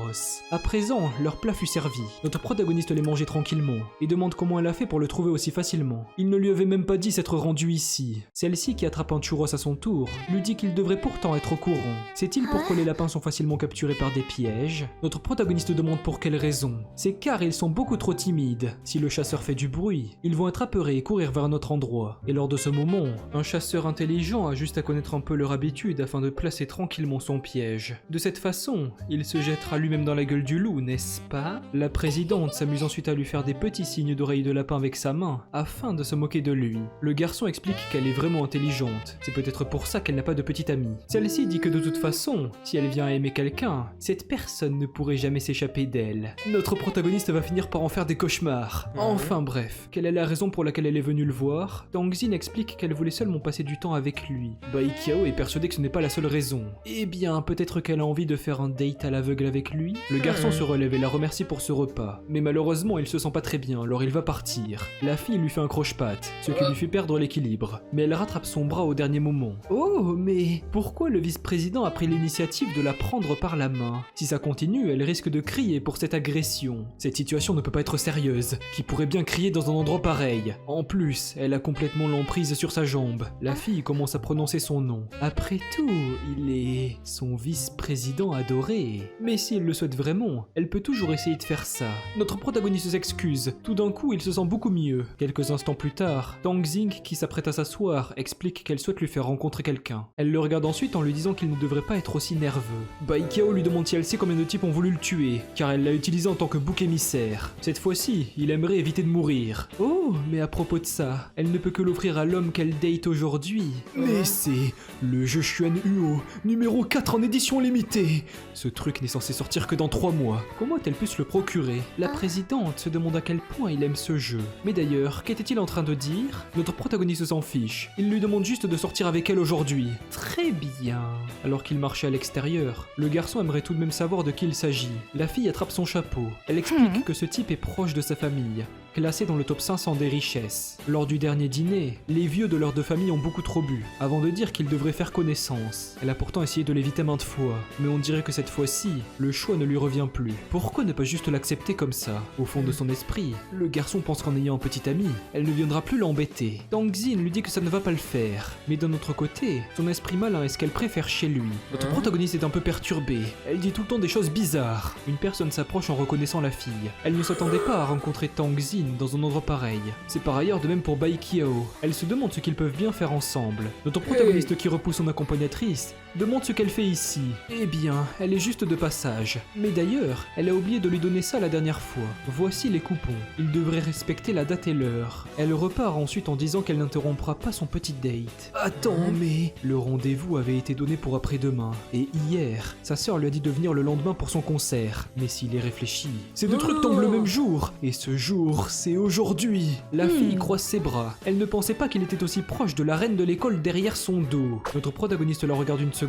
À présent, leur plat fut servi. Notre protagoniste les mangeait tranquillement et demande comment elle a fait pour le trouver aussi facilement. Il ne lui avait même pas dit s'être rendu ici. Celle-ci, qui attrape un churros à son tour, lui dit qu'il devrait pourtant être au courant. Sait-il pourquoi les lapins sont facilement capturés par des pièges? Notre protagoniste demande pour quelle raison. C'est car ils sont beaucoup trop timides. Si le chasseur fait du bruit, ils vont être apeurés et courir vers un autre endroit. Et lors de ce moment, un chasseur intelligent a juste à connaître un peu leur habitude afin de placer tranquillement son piège. De cette façon, il se jettera lui-même dans la gueule du loup, n'est-ce pas? La présidente s'amuse ensuite à lui faire des petits signes d'oreille de lapin avec sa main, afin de se moquer de lui. Le garçon explique qu'elle est vraiment intelligente. C'est peut-être pour ça qu'elle n'a pas de petite amie. Celle-ci dit que de toute façon, si elle vient à aimer quelqu'un, cette personne ne pourrait jamais s'échapper d'elle. Notre protagoniste va finir par en faire des cauchemars. Enfin bref, quelle est la raison pour laquelle elle est venue le voir? Tang Xin explique qu'elle voulait seulement passer du temps avec lui. Baekiao est persuadé que ce n'est pas la seule raison. Eh bien, peut-être qu'elle a envie de faire un date à l'aveugle avec lui? Le garçon se relève et la remercie pour ce repas. Mais malheureusement, il se sent pas très bien, alors il va partir. La fille lui fait un croche-patte, ce qui lui fait perdre l'équilibre. Mais elle rattrape son bras au dernier moment. Oh, mais pourquoi le vice-président a pris l'initiative de la prendre par la main? Si ça continue, elle risque de crier pour cette agression. Cette situation ne peut pas être sérieuse. Qui pourrait bien crier dans un endroit pareil? En plus, elle a complètement l'emprise sur sa jambe. La fille commence à prononcer son nom. Après tout, il est son vice-président adoré. Mais si elle le souhaite vraiment, elle peut toujours essayer de faire ça. Notre protagoniste s'excuse. Tout d'un coup, il se sent beaucoup mieux. Quelques instants plus tard, Tang Xin, qui s'apprête à s'asseoir, explique qu'elle souhaite lui faire rencontrer quelqu'un. Elle le regarde ensuite en lui disant qu'il ne devrait pas être aussi nerveux. Baekiao lui demande si elle sait combien de types ont voulu le tuer, car elle l'a utilisé en tant que bouc émissaire. Cette fois-ci, il aimerait éviter de mourir. Oh, mais à propos de ça, elle ne peut que l'offrir à l'homme qu'elle date aujourd'hui. Mais c'est le jeu Xuan Huo, numéro 4 en édition limitée. Ce truc n'est censé sortir que dans 3 mois. Comment a-t-elle pu se le procurer? La présidente se demande à quel point il aime ce jeu. Mais d'ailleurs, qu'était-il en train de dire? Notre protagoniste s'en fiche. Il lui demande juste de sortir avec elle aujourd'hui. Très bien. Alors qu'il marchait à l'extérieur, le garçon aimerait tout de même savoir de qui il s'agit. La fille attrape son chapeau. Elle explique que ce type est proche de sa famille, classée dans le top 500 des richesses. Lors du dernier dîner, les vieux de leurs deux familles ont beaucoup trop bu, avant de dire qu'ils devraient faire connaissance. Elle a pourtant essayé de l'éviter maintes fois, mais on dirait que cette fois-ci, le choix ne lui revient plus. Pourquoi ne pas juste l'accepter comme ça? Au fond de son esprit, le garçon pense qu'en ayant un petit ami, elle ne viendra plus l'embêter. Tang Xin lui dit que ça ne va pas le faire, mais d'un autre côté, son esprit malin est ce qu'elle préfère chez lui. Notre protagoniste est un peu perturbée, elle dit tout le temps des choses bizarres. Une personne s'approche en reconnaissant la fille. Elle ne s'attendait pas à rencontrer Tang Xin dans un endroit pareil. C'est par ailleurs de même pour Bai Qiao. Elle se demande ce qu'ils peuvent bien faire ensemble. Notre protagoniste qui repousse son accompagnatrice demande ce qu'elle fait ici. Eh bien, elle est juste de passage. Mais d'ailleurs, elle a oublié de lui donner ça la dernière fois. Voici les coupons. Il devrait respecter la date et l'heure. Elle repart ensuite en disant qu'elle n'interrompra pas son petit date. Attends, mais... Le rendez-vous avait été donné pour après-demain. Et hier, sa sœur lui a dit de venir le lendemain pour son concert. Mais s'il y réfléchit, ces deux trucs tombent le même jour. Et ce jour, c'est aujourd'hui. La fille croise ses bras. Elle ne pensait pas qu'il était aussi proche de la reine de l'école derrière son dos. Notre protagoniste la regarde une seconde.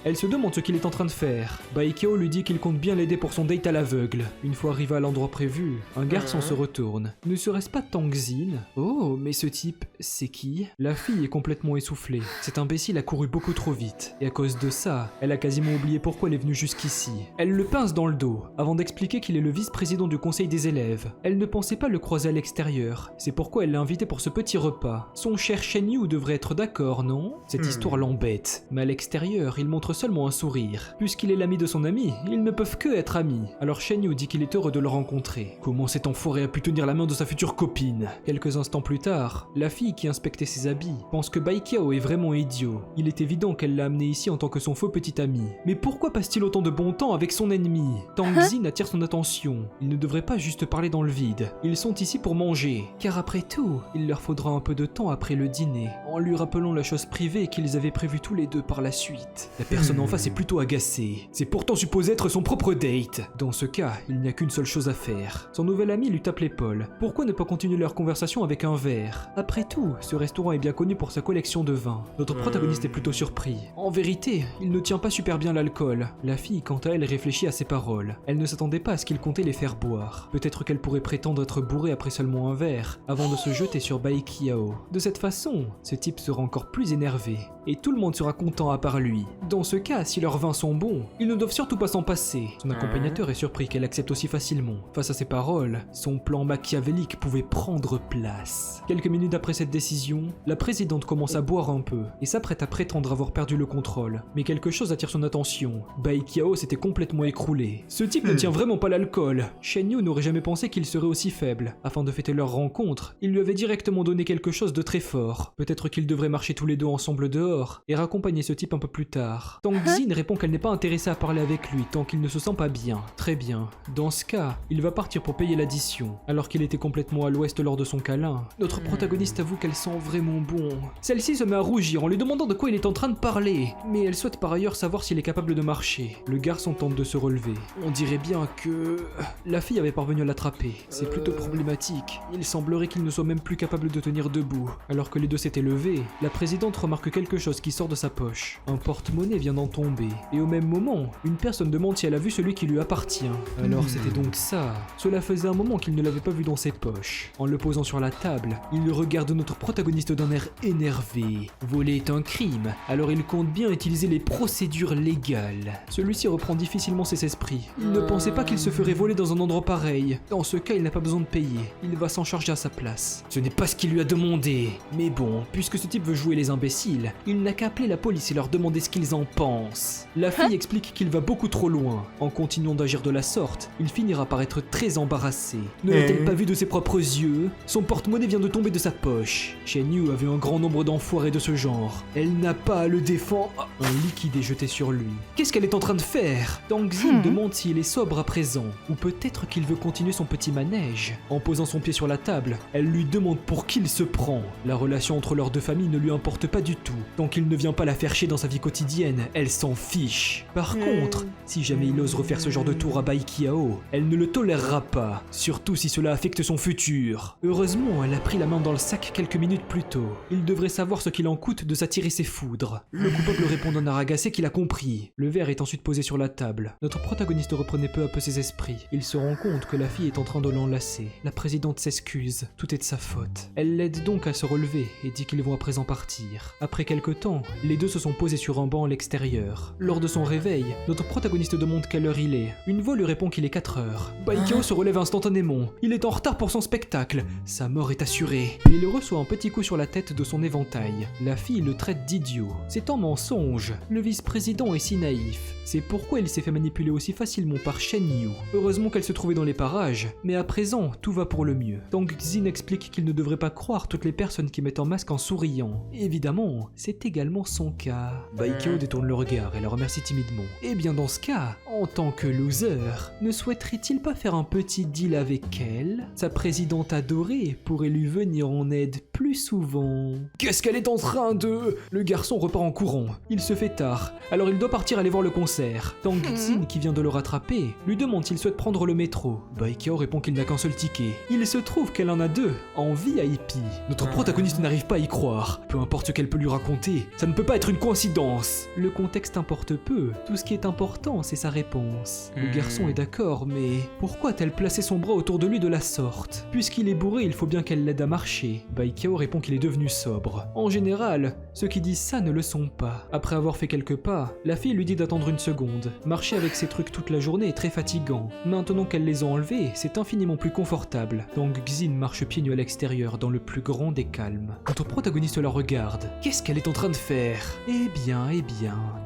Elle se demande ce qu'il est en train de faire. Bai Qiao lui dit qu'il compte bien l'aider pour son date à l'aveugle. Une fois arrivé à l'endroit prévu, un garçon se retourne. Ne serait-ce pas Tang Xin? Oh, mais ce type, c'est qui? La fille est complètement essoufflée. Cet imbécile a couru beaucoup trop vite. Et à cause de ça, elle a quasiment oublié pourquoi elle est venue jusqu'ici. Elle le pince dans le dos, avant d'expliquer qu'il est le vice-président du conseil des élèves. Elle ne pensait pas le croiser à l'extérieur. C'est pourquoi elle l'a invité pour ce petit repas. Son cher Shen Yu devrait être d'accord, non? Cette histoire l'embête. Mais à l'extérieur, il montre seulement un sourire. Puisqu'il est l'ami de son ami, ils ne peuvent que être amis. Alors Shen Yu dit qu'il est heureux de le rencontrer. Comment cet enfoiré a pu tenir la main de sa future copine? Quelques instants plus tard, la fille qui inspectait ses habits pense que Bai Qiao est vraiment idiot. Il est évident qu'elle l'a amené ici en tant que son faux petit ami. Mais pourquoi passe-t-il autant de bon temps avec son ennemi? Tang Xin attire son attention. Il ne devrait pas juste parler dans le vide. Ils sont ici pour manger. Car après tout, il leur faudra un peu de temps après le dîner. En lui rappelant la chose privée qu'ils avaient prévue tous les deux par la suite. La personne en face est plutôt agacée. C'est pourtant supposé être son propre date. Dans ce cas, il n'y a qu'une seule chose à faire. Son nouvel ami lui tape l'épaule. Pourquoi ne pas continuer leur conversation avec un verre? Après tout, ce restaurant est bien connu pour sa collection de vins. Notre protagoniste est plutôt surpris. En vérité, il ne tient pas super bien l'alcool. La fille, quant à elle, réfléchit à ses paroles. Elle ne s'attendait pas à ce qu'il comptait les faire boire. Peut-être qu'elle pourrait prétendre être bourrée après seulement un verre, avant de se jeter sur Bai Qiao. De cette façon, ce type sera encore plus énervé. Et tout le monde sera content à part lui. Dans ce cas, si leurs vins sont bons, ils ne doivent surtout pas s'en passer. Son accompagnateur est surpris qu'elle accepte aussi facilement. Face à ses paroles, son plan machiavélique pouvait prendre place. Quelques minutes après cette décision, la présidente commence à boire un peu et s'apprête à prétendre avoir perdu le contrôle. Mais quelque chose attire son attention. Bai Qiao s'était complètement écroulé. Ce type ne tient vraiment pas l'alcool. Shen Yu n'aurait jamais pensé qu'il serait aussi faible. Afin de fêter leur rencontre, il lui avait directement donné quelque chose de très fort. Peut-être qu'ils devraient marcher tous les deux ensemble dehors et raccompagner ce type un peu plus tard. Tang Xin répond qu'elle n'est pas intéressée à parler avec lui tant qu'il ne se sent pas bien. Très bien. Dans ce cas, il va partir pour payer l'addition. Alors qu'il était complètement à l'ouest lors de son câlin, notre protagoniste avoue qu'elle sent vraiment bon. Celle-ci se met à rougir en lui demandant de quoi il est en train de parler. Mais elle souhaite par ailleurs savoir s'il est capable de marcher. Le garçon tente de se relever. On dirait bien que... La fille avait parvenu à l'attraper. C'est plutôt problématique. Il semblerait qu'il ne soit même plus capable de tenir debout. Alors que les deux s'étaient levés, la présidente remarque quelque chose qui sort de sa poche. Un porte-monnaie vient d'en tomber. Et au même moment, une personne demande si elle a vu celui qui lui appartient. Alors c'était donc ça. Cela faisait un moment qu'il ne l'avait pas vu dans ses poches. En le posant sur la table, il regarde notre protagoniste d'un air énervé. Voler est un crime, alors il compte bien utiliser les procédures légales. Celui-ci reprend difficilement ses esprits. Il ne pensait pas qu'il se ferait voler dans un endroit pareil. Dans ce cas, il n'a pas besoin de payer. Il va s'en charger à sa place. Ce n'est pas ce qu'il lui a demandé. Mais bon, puisque ce type veut jouer les imbéciles, il n'a qu'à appeler la police et leur demander ce qu'ils en pensent. La fille explique qu'il va beaucoup trop loin. En continuant d'agir de la sorte, il finira par être très embarrassé. Ne l'a-t-elle pas vu de ses propres yeux? Son porte-monnaie vient de tomber de sa poche. Shen Yu avait un grand nombre d'enfoirés de ce genre. Elle n'a pas à le défendre. Un liquide est jeté sur lui. Qu'est-ce qu'elle est en train de faire? Tang Xin demande s'il est sobre à présent, ou peut-être qu'il veut continuer son petit manège. En posant son pied sur la table, elle lui demande pour qui il se prend. La relation entre leurs deux familles ne lui importe pas du tout. tant qu'il ne vient pas la faire chier dans sa vie quotidienne, elle s'en fiche. Par contre, si jamais il ose refaire ce genre de tour à Baikiao, elle ne le tolérera pas, surtout si cela affecte son futur. Heureusement, elle a pris la main dans le sac quelques minutes plus tôt. Il devrait savoir ce qu'il en coûte de s'attirer ses foudres. Le coupable répond d'un air agacé qu'il a compris. Le verre est ensuite posé sur la table. Notre protagoniste reprenait peu à peu ses esprits. Il se rend compte que la fille est en train de l'enlacer. La présidente s'excuse, tout est de sa faute. Elle l'aide donc à se relever et dit qu'ils vont à présent partir. Après quelque temps, les deux se sont posés sur un banc à l'extérieur. Lors de son réveil, notre protagoniste demande quelle heure il est. Une voix lui répond qu'il est 4 heures. Baikiao se relève instantanément. Il est en retard pour son spectacle. Sa mort est assurée. Il reçoit un petit coup sur la tête de son éventail. La fille le traite d'idiot. C'est un mensonge. Le vice-président est si naïf. C'est pourquoi il s'est fait manipuler aussi facilement par Shen Yu. Heureusement qu'elle se trouvait dans les parages, mais à présent, tout va pour le mieux. Tang Xin explique qu'il ne devrait pas croire toutes les personnes qui mettent un masque en souriant. Évidemment, c'est également son cas. Baikiao détourne le regard et la remercie timidement. Eh bien dans ce cas, en tant que loser, ne souhaiterait-il pas faire un petit deal avec elle? Sa présidente adorée pourrait lui venir en aide plus souvent. Qu'est-ce qu'elle est en train de... Le garçon repart en courant. Il se fait tard, alors il doit partir aller voir le concert. Tang Xin, qui vient de le rattraper, lui demande s'il souhaite prendre le métro. Baikiao répond qu'il n'a qu'un seul ticket. Il se trouve qu'elle en a 2, en VIP. Notre protagoniste n'arrive pas à y croire. Peu importe ce qu'elle peut lui raconter, ça ne peut pas être une coïncidence. Le contexte importe peu, tout ce qui est important c'est sa réponse. Le garçon est d'accord, mais pourquoi a-t-elle placé son bras autour de lui de la sorte? Puisqu'il est bourré, il faut bien qu'elle l'aide à marcher. Baikiao répond qu'il est devenu sobre. En général, ceux qui disent ça ne le sont pas. Après avoir fait quelques pas, la fille lui dit d'attendre une seconde. Marcher avec ces trucs toute la journée est très fatigant. Maintenant qu'elle les a enlevés, c'est infiniment plus confortable. Tang Xin marche pieds nus à l'extérieur dans le plus grand des calmes. Notre protagoniste la regarde. Qu'est-ce qu'elle est en train de faire? Eh bien,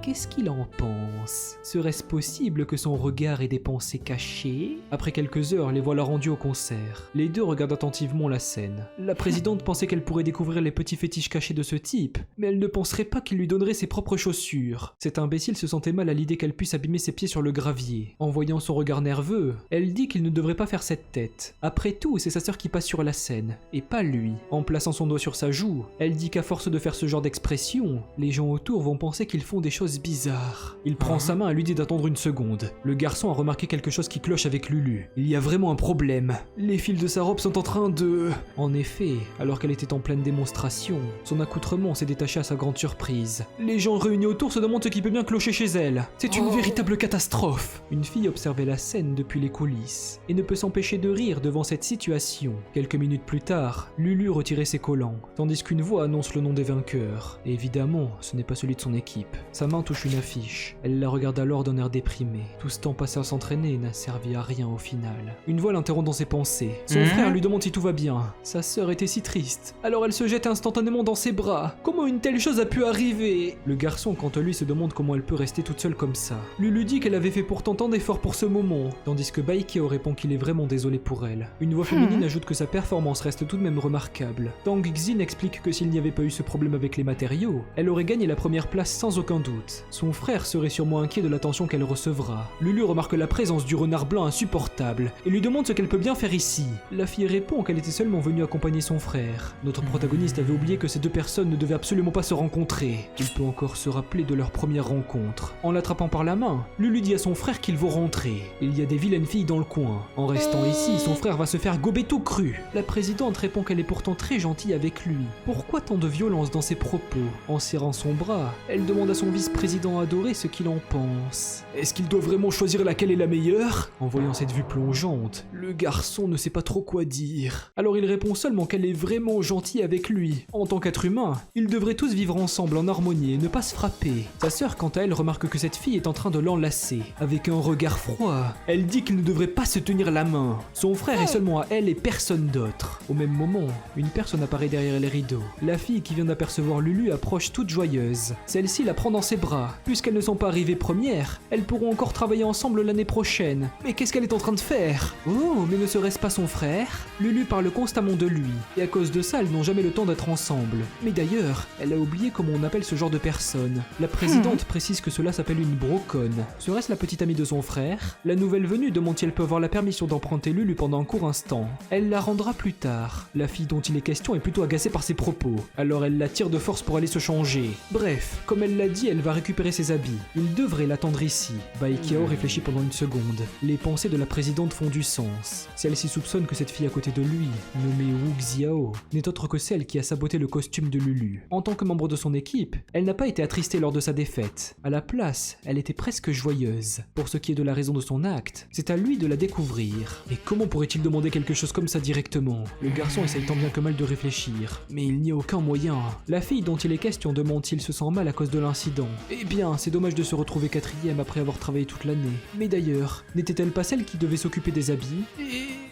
qu'est-ce qu'il en pense? Serait-ce possible que son regard ait des pensées cachées? Après quelques heures, les voilà rendus au concert. Les deux regardent attentivement la scène. La présidente pensait qu'elle pourrait découvrir les petits fétiches cachés de ce type, mais elle ne penserait pas qu'il lui donnerait ses propres chaussures. Cet imbécile se sentait mal à l'idée qu'elle puisse abîmer ses pieds sur le gravier. En voyant son regard nerveux, elle dit qu'il ne devrait pas faire cette tête. Après tout, c'est sa sœur qui passe sur la scène, et pas lui. En plaçant son doigt sur sa joue, elle dit qu'à force de faire ce genre d'expression, les gens autour vont penser qu'ils font des choses bizarres. Il prend sa main et lui dit d'attendre une seconde. Le garçon a remarqué quelque chose qui cloche avec Lulu. Il y a vraiment un problème. Les fils de sa robe sont en train de... En effet, alors qu'elle était en pleine démonstration, son accoutrement s'est détaché à sa grande surprise. Les gens réunis autour se demandent ce qui peut bien clocher chez elle. C'est une véritable catastrophe. Une fille observait la scène depuis les coulisses et ne peut s'empêcher de rire devant cette situation. Quelques minutes plus tard, Lulu retirait ses collants, tandis qu'une voix annonce le nom des vainqueurs. Et évidemment, ce n'est pas celui de son équipe. Sa main touche une affiche. Elle la regarde alors d'un air déprimé. Tout ce temps passé à s'entraîner n'a servi à rien au final. Une voix l'interrompt dans ses pensées. Son frère lui demande si tout va bien. Sa sœur était si triste. Alors elle se jette instantanément dans ses bras. Comment une telle chose a pu arriver? Le garçon, quant à lui, se demande comment elle peut rester toute seule comme ça. Lulu dit qu'elle avait fait pourtant tant d'efforts pour ce moment, tandis que Baikiao répond qu'il est vraiment désolé pour elle. Une voix féminine ajoute que sa performance reste tout de même remarquable. Tang Xin explique que s'il n'y avait pas eu ce problème avec les matériaux, elle aurait gagné la première place sans aucun doute. Son frère serait sûrement inquiet de l'attention qu'elle recevra. Lulu remarque la présence du renard blanc insupportable et lui demande ce qu'elle peut bien faire ici. La fille répond qu'elle était seulement venue accompagner son frère. Notre protagoniste avait oublié que ces deux personnes ne devaient absolument pas se rencontrer. Il peut encore se rappeler de leur première rencontre. En l'attrapant par la main, Lulu dit à son frère qu'ils vont rentrer. Il y a des vilaines filles dans le coin. En restant ici, son frère va se faire gober tout cru. La présidente répond qu'elle est pourtant très gentille avec lui. Pourquoi tant de violence dans ses propos? En serrant son bras, elle demande à son vice-président adoré ce qu'il en pense. Est-ce qu'il doit vraiment choisir laquelle est la meilleure? En voyant cette vue plongeante, le garçon ne sait pas trop quoi dire. Alors il répond seulement qu'elle est vraiment gentille avec lui. En tant qu'être humain, ils devraient tous vivre ensemble en harmonie et ne pas se frapper. Sa sœur, quant à elle, remarque que cette fille est en train de l'enlacer. Avec un regard froid, elle dit qu'il ne devrait pas se tenir la main. Son frère est seulement à elle et personne d'autre. Au même moment, une personne apparaît derrière les rideaux. La fille qui vient d'apercevoir Lulu approche toute joyeuse. Celle-ci la prend dans ses bras. Puisqu'elles ne sont pas arrivées premières, elles pourront encore travailler ensemble l'année prochaine. Mais qu'est-ce qu'elle est en train de faire? Oh, mais ne serait-ce pas son frère? Lulu parle constamment de lui, et à cause de ça, elles n'ont jamais le temps d'être ensemble. Mais d'ailleurs, elle a oublié comment on appelle ce genre de personne. La présidente précise que cela s'appelle une broconne. Serait-ce la petite amie de son frère? La nouvelle venue demande si elle peut avoir la permission d'emprunter Lulu pendant un court instant. Elle la rendra plus tard. La fille dont il est question est plutôt agacée par ses propos, alors elle la tire de force pour aller se changer. Bref, comme elle l'a dit, elle va récupérer ses habits. Il devrait l'attendre ici. Baikiao réfléchit pendant une seconde. Les pensées de la présidente font du sens. Celle-ci soupçonne que cette fille à côté de lui, nommée Wu Xiao, n'est autre que celle qui a saboté le costume de Lulu. En tant que membre de son équipe, elle n'a pas été attristée lors de sa défaite. À la place, elle était presque joyeuse. Pour ce qui est de la raison de son acte, c'est à lui de la découvrir. Et comment pourrait-il demander quelque chose comme ça directement? Le garçon essaye tant bien que mal de réfléchir, mais il n'y a aucun moyen. La fille dont il est question demande s'il se sent mal à cause de l'incident. Eh bien, c'est dommage de se retrouver quatrième après avoir travaillé toute l'année. Mais d'ailleurs, n'était-elle pas celle qui devait s'occuper des habits?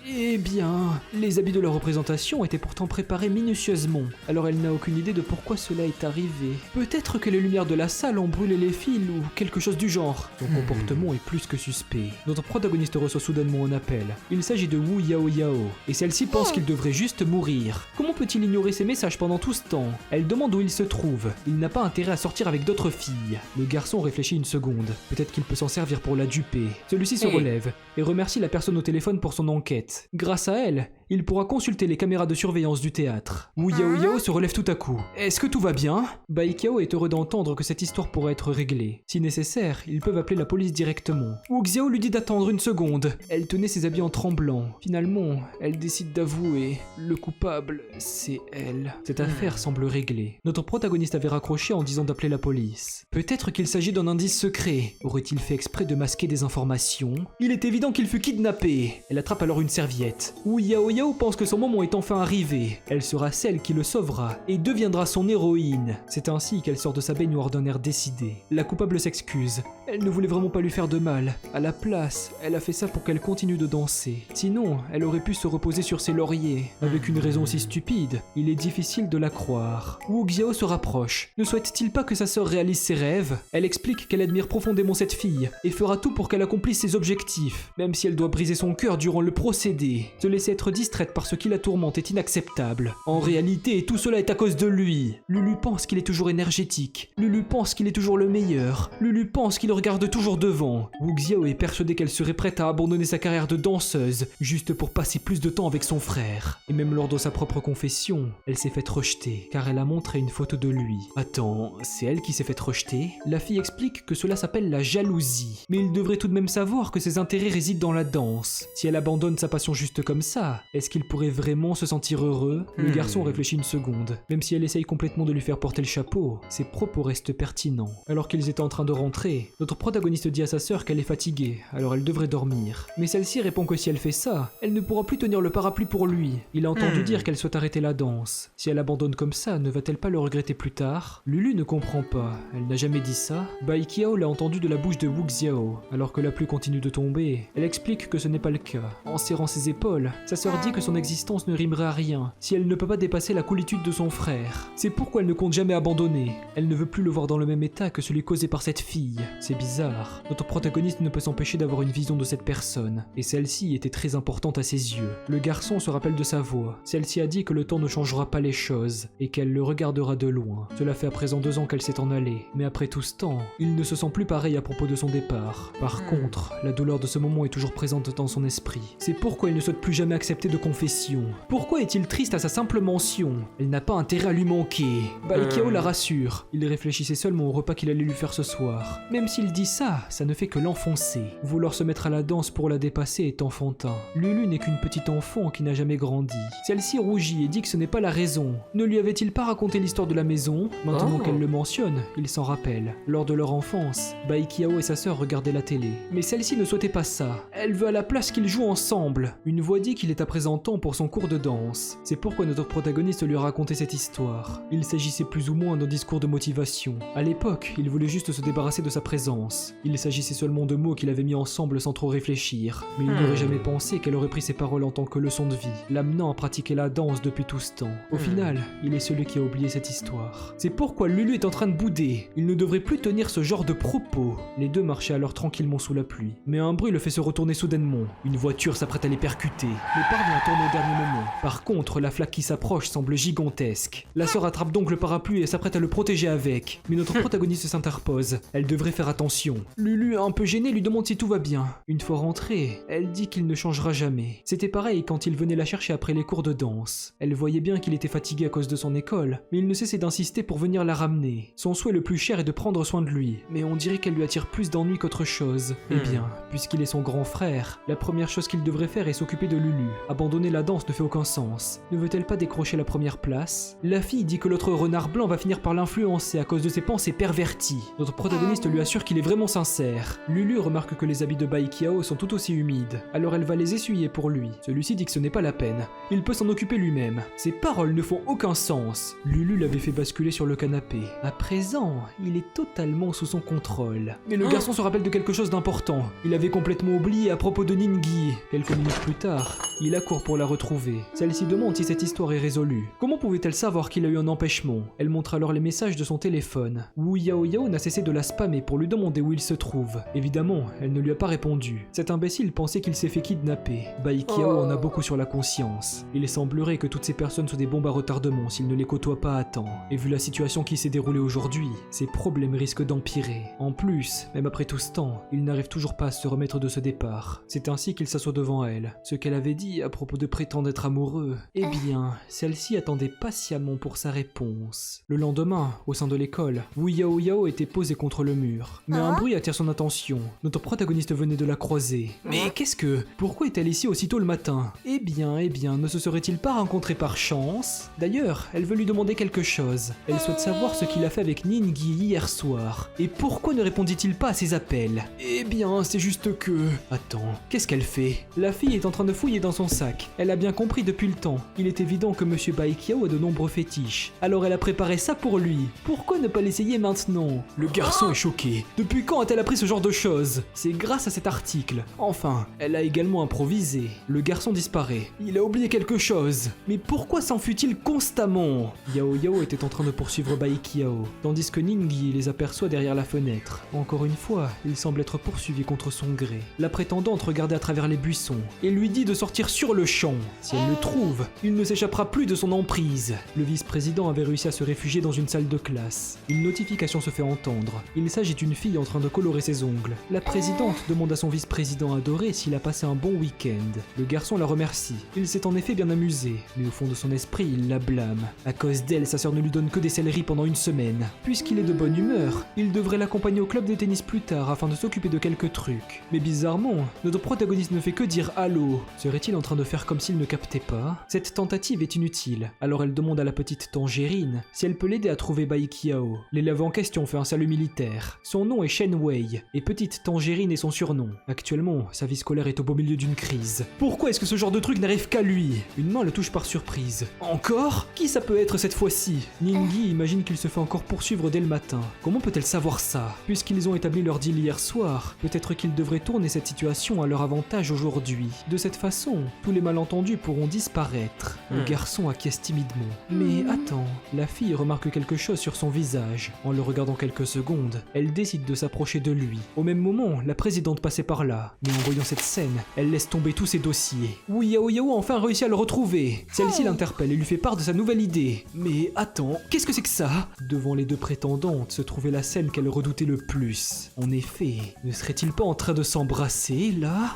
Eh bien, les habits de la représentation étaient pourtant préparés minutieusement, alors elle n'a aucune idée de pourquoi cela est arrivé. Peut-être que les lumières de la salle ont brûlé les fils ou quelque chose du genre. Son comportement est plus que suspect. Notre protagoniste reçoit soudainement un appel. Il s'agit de Wu Yao Yao, et celle-ci pense qu'il devrait juste mourir. Comment peut-il ignorer ces messages pendant tout ce temps? Elle demande où il se trouve. Il n'a pas intérêt à sortir avec d'autres filles. Le garçon réfléchit une seconde. Peut-être qu'il peut s'en servir pour la duper. Celui-ci se relève et remercie la personne au téléphone pour son enquête. Grâce à elle, il pourra consulter les caméras de surveillance du théâtre. Wu Yao Yao se relève tout à coup. Est-ce que tout va bien? Baikiao est heureux d'entendre que cette histoire pourra être réglée. Si nécessaire, ils peuvent appeler la police directement. Wu Xiao lui dit d'attendre une seconde. Elle tenait ses habits en tremblant. Finalement, elle décide d'avouer. Le coupable, c'est elle. Cette affaire semble réglée. Notre protagoniste avait raccroché en disant d'appeler la police. Peut-être qu'il s'agit d'un indice secret. Aurait-il fait exprès de masquer des informations? Il est évident qu'il fut kidnappé. Elle attrape alors une serviette. Wu Yao Yao pense que son moment est enfin arrivé. Elle sera celle qui le sauvera et deviendra son héroïne. C'est ainsi qu'elle sort de sa baignoire d'un air décidé. La coupable s'excuse. Elle ne voulait vraiment pas lui faire de mal. À la place, elle a fait ça pour qu'elle continue de danser. Sinon, elle aurait pu se reposer sur ses lauriers. Avec une raison aussi stupide, il est difficile de la croire. Wu Xiao se rapproche. Ne souhaite-t-il pas que sa sœur réalise ses rêves? Elle explique qu'elle admire profondément cette fille et fera tout pour qu'elle accomplisse ses objectifs, même si elle doit briser son cœur durant le procédé. Se laisser être distraite par ce qui la tourmente est inacceptable. En réalité, tout cela est à cause de lui. Lulu pense qu'il est toujours énergétique. Lulu pense qu'il est toujours le meilleur. Lulu pense qu'il regarde toujours devant. Wu Xiao est persuadée qu'elle serait prête à abandonner sa carrière de danseuse juste pour passer plus de temps avec son frère. Et même lors de sa propre confession, elle s'est faite rejeter car elle a montré une photo de lui. Attends, c'est elle qui s'est faite rejeter? La fille explique que cela s'appelle la jalousie. Mais il devrait tout de même savoir que ses intérêts résident dans la danse. Si elle abandonne sa passion juste comme ça, est-ce qu'il pourrait vraiment se sentir heureux? Le garçon réfléchit une seconde. Même si elle essaye complètement de lui faire porter le chapeau, ses propos restent pertinents. Alors qu'ils étaient en train de rentrer, notre protagoniste dit à sa sœur qu'elle est fatiguée, alors elle devrait dormir. Mais celle-ci répond que si elle fait ça, elle ne pourra plus tenir le parapluie pour lui. Il a entendu dire qu'elle souhaite arrêter la danse. Si elle abandonne comme ça, ne va-t-elle pas le regretter plus tard? Lulu ne comprend pas. Elle n'a jamais dit ça. Baikiao l'a entendu de la bouche de Wu Xiao. Alors que la pluie continue de tomber, elle explique que ce n'est pas le cas. En serrant ses épaules, sa sœur dit que son existence ne rimerait à rien si elle ne peut pas dépasser la coolitude de son frère. C'est pourquoi elle ne compte jamais abandonner. Elle ne veut plus le voir dans le même état que celui causé par cette fille. C'est bizarre. Notre protagoniste ne peut s'empêcher d'avoir une vision de cette personne, et celle-ci était très importante à ses yeux. Le garçon se rappelle de sa voix. Celle-ci a dit que le temps ne changera pas les choses, et qu'elle le regardera de loin. Cela fait à présent 2 ans qu'elle s'est en allée, mais après tout ce temps, il ne se sent plus pareil à propos de son départ. Par contre, la douleur de ce moment est toujours présente dans son esprit. C'est pourquoi il ne souhaite plus jamais accepter de confession. Pourquoi est-il triste à sa simple mention? Elle n'a pas intérêt à lui manquer. Baikiao la rassure. Il réfléchissait seulement au repas qu'il allait lui faire ce soir. Même s'il dit ça ne fait que l'enfoncer. Vouloir se mettre à la danse pour la dépasser est enfantin. Lulu n'est qu'une petite enfant qui n'a jamais grandi. Celle-ci rougit et dit que ce n'est pas la raison. Ne lui avait-il pas raconté l'histoire de la maison? Maintenant qu'elle le mentionne, il s'en rappelle. Lors de leur enfance, Baikiao et sa sœur regardaient la télé. Mais celle-ci ne souhaitait pas ça. Elle veut à la place qu'ils jouent ensemble. Une voix dit qu'il est à présent temps pour son cours de danse. C'est pourquoi notre protagoniste lui a raconté cette histoire. Il s'agissait plus ou moins d'un discours de motivation. À l'époque, il voulait juste se débarrasser de sa présence. Il s'agissait seulement de mots qu'il avait mis ensemble sans trop réfléchir. Mais il n'aurait jamais pensé qu'elle aurait pris ces paroles en tant que leçon de vie, l'amenant à pratiquer la danse depuis tout ce temps. Au final, il est celui qui a oublié cette histoire. C'est pourquoi Lulu est en train de bouder. Il ne devrait plus tenir ce genre de propos. Les deux marchaient alors tranquillement sous la pluie. Mais un bruit le fait se retourner soudainement. Une voiture s'apprête à les percuter. Mais parvient à tourner au dernier moment. Par contre, la flaque qui s'approche semble gigantesque. La sœur attrape donc le parapluie et s'apprête à le protéger avec. Mais notre protagoniste s'interpose. Elle devrait faire attention. Lulu, un peu gênée, lui demande si tout va bien. Une fois rentrée, elle dit qu'il ne changera jamais. C'était pareil quand il venait la chercher après les cours de danse. Elle voyait bien qu'il était fatigué à cause de son école, mais il ne cessait d'insister pour venir la ramener. Son souhait le plus cher est de prendre soin de lui, mais on dirait qu'elle lui attire plus d'ennuis qu'autre chose. Eh bien, puisqu'il est son grand frère, la première chose qu'il devrait faire est s'occuper de Lulu. Abandonner la danse ne fait aucun sens. Ne veut-elle pas décrocher la première place? La fille dit que l'autre renard blanc va finir par l'influencer à cause de ses pensées perverties. Notre protagoniste lui assure qu'il est vraiment sincère. Lulu remarque que les habits de Baikiao sont tout aussi humides, alors elle va les essuyer pour lui. Celui-ci dit que ce n'est pas la peine. Il peut s'en occuper lui-même. Ses paroles ne font aucun sens. Lulu l'avait fait basculer sur le canapé. À présent, il est totalement sous son contrôle. Mais le garçon se rappelle de quelque chose d'important. Il avait complètement oublié à propos de Ningi. Quelques minutes plus tard, il accourt pour la retrouver. Celle-ci demande si cette histoire est résolue. Comment pouvait-elle savoir qu'il a eu un empêchement? Elle montre alors les messages de son téléphone. Wu Yao Yao n'a cessé de la spammer pour lui demander où il se trouve. Évidemment, elle ne lui a pas répondu. Cet imbécile pensait qu'il s'est fait kidnapper. Baikiao en a beaucoup sur la conscience. Il semblerait que toutes ces personnes soient des bombes à retardement s'il ne les côtoie pas à temps. Et vu la situation qui s'est déroulée aujourd'hui, ses problèmes risquent d'empirer. En plus, même après tout ce temps, il n'arrive toujours pas à se remettre de ce départ. C'est ainsi qu'il s'assoit devant elle. Ce qu'elle avait dit à propos de prétendre être amoureux, eh bien, celle-ci attendait patiemment pour sa réponse. Le lendemain, au sein de l'école, Wu Yao Yao était posée contre le mur. Mais un bruit attire son attention. Notre protagoniste venait de la croiser. Mais qu'est-ce que? Pourquoi est-elle ici aussitôt le matin? Eh bien, ne se serait-il pas rencontré par chance? D'ailleurs, elle veut lui demander quelque chose. Elle souhaite savoir ce qu'il a fait avec Ningi hier soir. Et pourquoi ne répondit-il pas à ses appels? Eh bien, c'est juste que... Attends, qu'est-ce qu'elle fait? La fille est en train de fouiller dans son sac. Elle a bien compris depuis le temps. Il est évident que Monsieur Baikiao a de nombreux fétiches. Alors elle a préparé ça pour lui. Pourquoi ne pas l'essayer maintenant? Le garçon est choqué. Depuis quand a-t-elle appris ce genre de choses? C'est grâce à cet article. Enfin, elle a également improvisé. Le garçon disparaît. Il a oublié quelque chose. Mais pourquoi s'enfuit-il constamment? Yao Yao était en train de poursuivre Baikiao, tandis que Ningi les aperçoit derrière la fenêtre. Encore une fois, il semble être poursuivi contre son gré. La prétendante regardait à travers les buissons et lui dit de sortir sur le champ. Si elle le trouve, il ne s'échappera plus de son emprise. Le vice-président avait réussi à se réfugier dans une salle de classe. Une notification se fait entendre. Il s'agit d'une fille en train de colorer ses ongles. La présidente demande à son vice-président adoré s'il a passé un bon week-end. Le garçon la remercie. Il s'est en effet bien amusé, mais au fond de son esprit, il la blâme. À cause d'elle, sa sœur ne lui donne que des céleris pendant une semaine. Puisqu'il est de bonne humeur, il devrait l'accompagner au club de tennis plus tard afin de s'occuper de quelques trucs. Mais bizarrement, notre protagoniste ne fait que dire allô. Serait-il en train de faire comme s'il ne captait pas? Cette tentative est inutile. Alors elle demande à la petite Tangerine si elle peut l'aider à trouver Baikiao. L'élève en question fait un salut militaire. Son nom est Shen Wei, et petite Tangerine est son surnom. Actuellement, sa vie scolaire est au beau milieu d'une crise. Pourquoi est-ce que ce genre de truc n'arrive qu'à lui? Une main le touche par surprise. Encore? Qui ça peut être cette fois-ci? Ningi imagine qu'il se fait encore poursuivre dès le matin. Comment peut-elle savoir ça? Puisqu'ils ont établi leur deal hier soir, peut-être qu'ils devraient tourner cette situation à leur avantage aujourd'hui. De cette façon, tous les malentendus pourront disparaître. Le garçon acquiesce timidement. Mais attends, la fille remarque quelque chose sur son visage. En le regardant quelques secondes, elle décide de s'approcher de lui. Au même moment, la présidente passait par là. Mais en voyant cette scène, elle laisse tomber tous ses dossiers. Wu Yao Yao a enfin réussi à le retrouver. Celle-ci l'interpelle et lui fait part de sa nouvelle idée. Mais attends, qu'est-ce que c'est que ça? Devant les deux prétendantes se trouvait la scène qu'elle redoutait le plus. En effet, ne serait-il pas en train de s'embrasser, là?